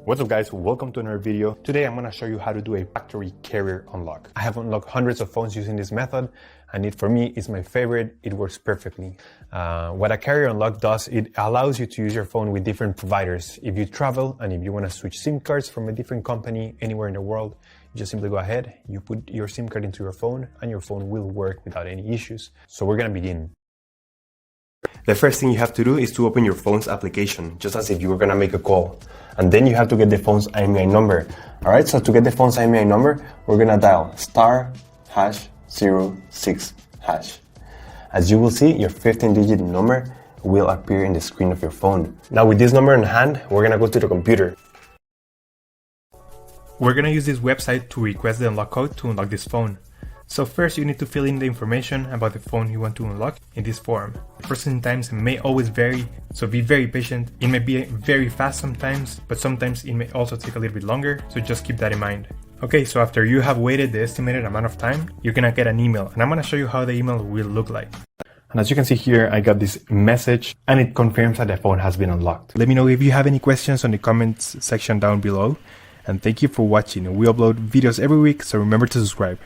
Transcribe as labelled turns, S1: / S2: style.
S1: What's up guys, welcome to another video. Today I'm going to show you how to do a factory carrier unlock. I have unlocked hundreds of phones using this method and for me it's my favorite. It works perfectly. What a carrier unlock does, it allows you to use your phone with different providers. If you travel and if you want to switch SIM cards from a different company anywhere in the world, you just simply go ahead, you put your SIM card into your phone and your phone will work without any issues. So we're going to begin.
S2: The first thing you have to do is to open your phone's application, just as if you were gonna make a call. And then you have to get the phone's IMEI number. Alright, so to get the phone's IMEI number, we're gonna dial *#06#. As you will see, your 15-digit number will appear in the screen of your phone. Now with this number in hand, we're gonna go to the computer.
S3: We're gonna use this website to request the unlock code to unlock this phone. So first you need to fill in the information about the phone you want to unlock in this form. Processing times may always vary, so be very patient. It may be very fast sometimes, but sometimes it may also take a little bit longer, so just keep that in mind. Okay, so after you have waited the estimated amount of time, you're gonna get an email, and I'm gonna show you how the email will look like.
S1: And as you can see here, I got this message and it confirms that the phone has been unlocked.
S3: Let me know if you have any questions on the comments section down below, and thank you for watching. We upload videos every week, so remember to subscribe.